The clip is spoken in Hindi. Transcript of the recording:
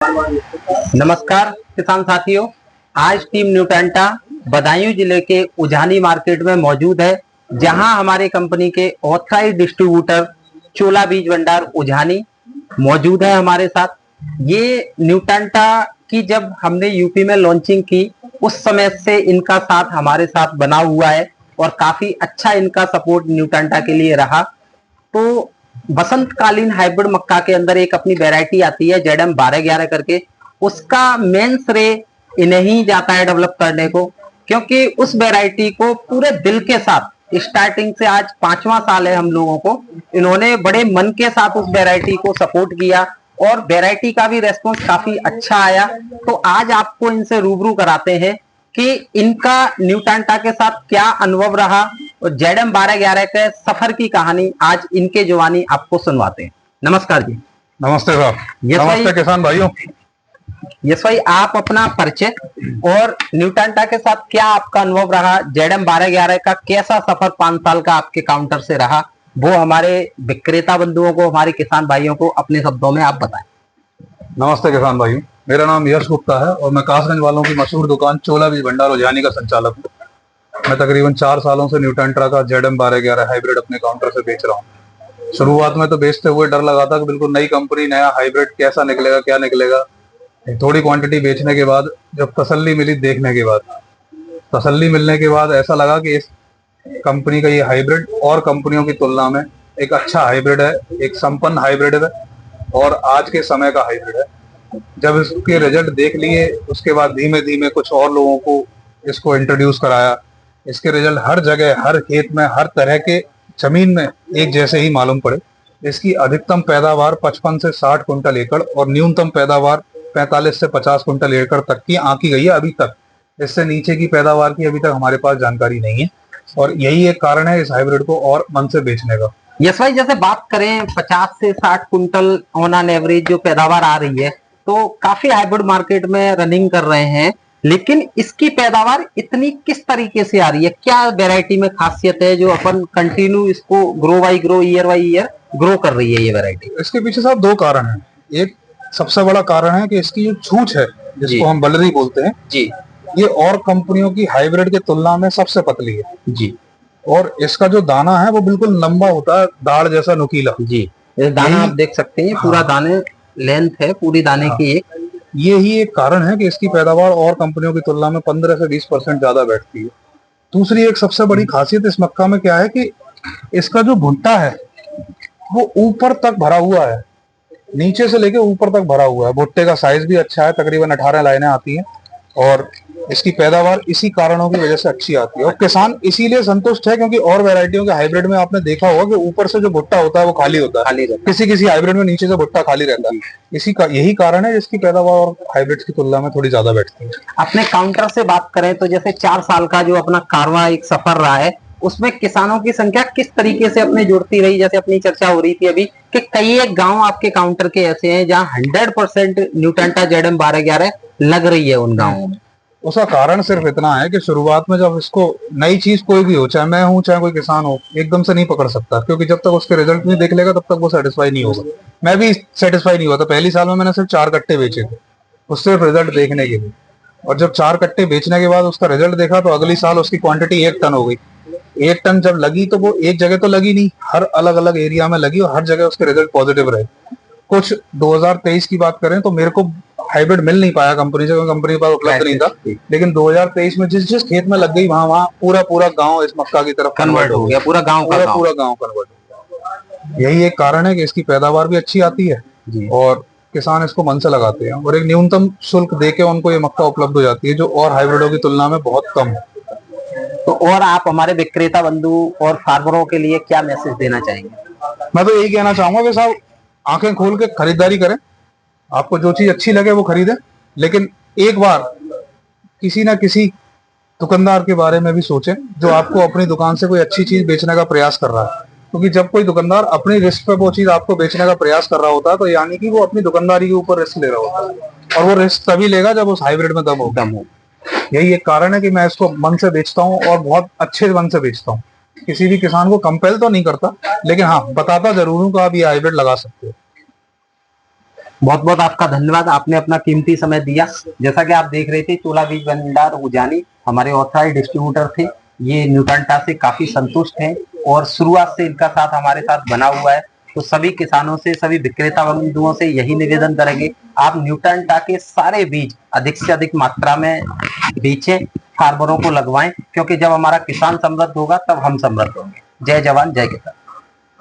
नमस्कार किसान साथियों, आज टीम न्यूटेंटा बदायूं जिले के उझानी मार्केट में मौजूद है, जहां हमारे कंपनी के ऑथराइज्ड डिस्ट्रीब्यूटर चोला बीज भंडार उझानी मौजूद है हमारे साथ। ये न्यूटेंटा की जब हमने यूपी में लॉन्चिंग की, उस समय से इनका साथ हमारे साथ बना हुआ है और काफी अच्छा इनका सपोर्ट न्यूटेंटा के लिए रहा। तो बसंतकालीन हाइब्रिड मक्का के अंदर एक अपनी वैरायटी आती है जेडएम 1211 करके, उसका मेन श्रेय इन्हें ही जाता है डेवलप करने को, क्योंकि उस वैरायटी को पूरे दिल के साथ स्टार्टिंग से आज 5वां साल है हम लोगों को, इन्होंने बड़े मन के साथ उस वैरायटी को सपोर्ट किया और वैरायटी का भी रेस्पॉन्स काफी अच्छा आया। तो आज आपको इनसे रूबरू कराते हैं कि इनका न्यूटेंटा के साथ क्या अनुभव रहा और जेडएम 1211 के सफर की कहानी आज इनके जुबानी आपको सुनवाते हैं। नमस्कार जी। नमस्ते साहब। नमस्ते किसान भाइयों। यस भाई, आप अपना परिचय और न्यूटेंटा के साथ क्या आपका अनुभव रहा, जेडएम 1211 का कैसा सफर 5 साल का आपके काउंटर से रहा, वो हमारे विक्रेता बंधुओं को, हमारे किसान भाइयों को अपने शब्दों में आप बताएं। नमस्ते किसान भाइयों, मेरा नाम यश गुप्ता है और मैं कासगंज वालों की मशहूर दुकान चोला बीज भंडार उझानी का संचालक हूँ। मैं तकरीबन 4 सालों से न्यूटेंटा का जेडएम 1211 हाइब्रिड अपने काउंटर से बेच रहा हूँ। शुरुआत में तो बेचते हुए डर लगा था कि बिल्कुल नई कंपनी, नया हाइब्रिड कैसा निकलेगा, क्या निकलेगा। थोड़ी क्वांटिटी बेचने के बाद जब तसल्ली मिली, देखने के बाद तसल्ली मिलने के बाद ऐसा लगा कि इस कंपनी का ये हाइब्रिड और कंपनियों की तुलना में एक अच्छा हाइब्रिड है, एक संपन्न हाइब्रिड है और आज के समय का हाइब्रिड है। जब इसके रिजल्ट देख लिए उसके बाद धीमे धीमे कुछ और लोगों को इसको इंट्रोड्यूस कराया। इसके रिजल्ट हर जगह, हर खेत में, हर तरह के जमीन में एक जैसे ही मालूम पड़े। इसकी अधिकतम पैदावार 55 से 60 कुंटल एकड़ और न्यूनतम पैदावार 45 से 50 कुंटल एकड़ तक की आंकी गई है अभी तक। इससे नीचे की पैदावार की अभी तक हमारे पास जानकारी नहीं है और यही एक कारण है इस हाइब्रिड को और मन से बेचने का। यस भाई, जैसे बात करें 50 से 60 कुंटल ऑन एन एवरेज जो पैदावार आ रही है, तो काफी हाइब्रिड मार्केट में रनिंग कर रहे हैं, लेकिन इसकी पैदावार इतनी किस तरीके से आ रही है? क्या वैरायटी में खासियत है जो अपन कंटिन्यू इसको grow by grow, year by year grow कर रही है ये वैरायटी? इसके पीछे साहब 2 कारण हैं। एक सबसे बड़ा कारण है कि इसकी जो छूछ है, जिसको हम बलरी बोलते हैं जी, ये और कंपनियों की हाइब्रिड की तुलना में सबसे पतली है जी। और इसका जो दाना है वो बिल्कुल लंबा होता है, दाढ़ जैसा नुकीला जी। ये दाना आप देख सकते हैं, पूरा दाने लेंथ है पूरी दाने की। एक यही एक कारण है कि इसकी पैदावार और कंपनियों की तुलना में 15 से 20% ज्यादा बैठती है। दूसरी एक सबसे बड़ी खासियत इस मक्का में क्या है कि इसका जो भुट्टा है वो ऊपर तक भरा हुआ है, नीचे से लेके ऊपर तक भरा हुआ है। भुट्टे का साइज भी अच्छा है, तकरीबन 18 लाइनें आती हैं और इसकी पैदावार इसी कारणों की वजह से अच्छी आती है। और किसान इसीलिए संतुष्ट है क्योंकि और वैरायटियों के हाइब्रिड में आपने देखा होगा कि ऊपर से जो भुट्टा होता है वो खाली होता है, किसी किसी हाइब्रिड में नीचे से भुट्टा खाली रहता है। यही कारण है जिसकी पैदावार और हाइब्रिड की तुलना में थोड़ी ज्यादा बैठती है। अपने काउंटर से बात करें तो जैसे 4 साल का जो अपना कारवां एक सफर रहा है, उसमें किसानों की संख्या किस तरीके से अपने जुड़ती रही? जैसे अपनी चर्चा हो रही थी अभी कि कई एक गांव आपके काउंटर के ऐसे हैं जहां 100% न्यूटेंटा जेडएम 1211 लग रही है उन गांवों में। उसका कारण सिर्फ इतना है कि शुरुआत में जब इसको नई चीज कोई भी हो, चाहे मैं हूं चाहे कोई किसान हो, एकदम से नहीं पकड़ सकता, क्योंकि जब तक उसके रिजल्ट नहीं देख लेगा तब तक वो सेटिस्फाई नहीं होगा। मैं भी सेटिस्फाई नहीं हुआ था। पहली साल में मैंने सिर्फ 4 कट्टे बेचे थे, उस सिर्फ रिजल्ट देखने के लिए। और जब 4 कट्टे बेचने के बाद उसका रिजल्ट देखा तो अगली साल उसकी क्वांटिटी 1 टन हो गई। 1 टन जब लगी तो वो एक जगह तो लगी नहीं, हर अलग अलग एरिया में लगी और हर जगह उसके रिजल्ट पॉजिटिव रहे। कुछ 2023 की बात करें तो मेरे को हाइब्रिड मिल नहीं पाया कंपनी से, क्योंकि कंपनी के पास उपलब्ध नहीं था। लेकिन 2023 में जिस जिस खेत में लग गई वहां पूरा गांव इस मक्का की तरफ कन्वर्ट हो गया। पूरा गांव कन्वर्ट हो गया। यही एक कारण है कि इसकी पैदावार भी अच्छी आती है और किसान इसको मन से लगाते हैं और एक न्यूनतम शुल्क देके उनको ये मक्का उपलब्ध हो जाती है, जो और हाइब्रिडों की तुलना में बहुत कम है। तो और आप हमारे विक्रेता बंधु और फार्मरों के लिए क्या मैसेज देना चाहेंगे? मैं तो यही कहना चाहूंगा कि साहब आंखें खोल के खरीदारी करें, आपको जो चीज अच्छी लगे वो खरीदें, लेकिन एक बार किसी ना किसी दुकानदार के बारे में भी सोचें जो आपको अपनी दुकान से कोई अच्छी चीज बेचने का प्रयास कर रहा है। क्योंकि जब कोई दुकानदार अपनी रिस्क पे वो चीज आपको बेचने का प्रयास कर रहा होता है तो यानी कि वो अपनी दुकानदारी के ऊपर रिस्क ले रहा होता है, और वो रिस्क तभी लेगा जब उस हाइब्रिड में दम हो। यही एक कारण है कि मैं इसको मन से बेचता हूँ और बहुत अच्छे मन से बेचता हूँ। किसी भी किसान को कंपेल तो नहीं करता, लेकिन हाँ बताता जरूर हूँ कि आप ये हाइब्रिड लगा सकते हो। बहुत बहुत आपका धन्यवाद, आपने अपना कीमती समय दिया। जैसा कि आप देख रहे थे, चोला बीज भंडार उजानी हमारे ऑथराइज्ड डिस्ट्रीब्यूटर थे। ये न्यूटंटा से काफी संतुष्ट हैं और शुरुआत से इनका साथ हमारे साथ बना हुआ है। तो सभी किसानों से, सभी विक्रेता बंधुओं से यही निवेदन करेंगे, आप न्यूटंटा के सारे बीज अधिक से अधिक मात्रा में बेचें, फार्मरों को लगवाएं, क्योंकि जब हमारा किसान समृद्ध होगा तब हम समृद्ध होंगे। जय जवान जय किसान।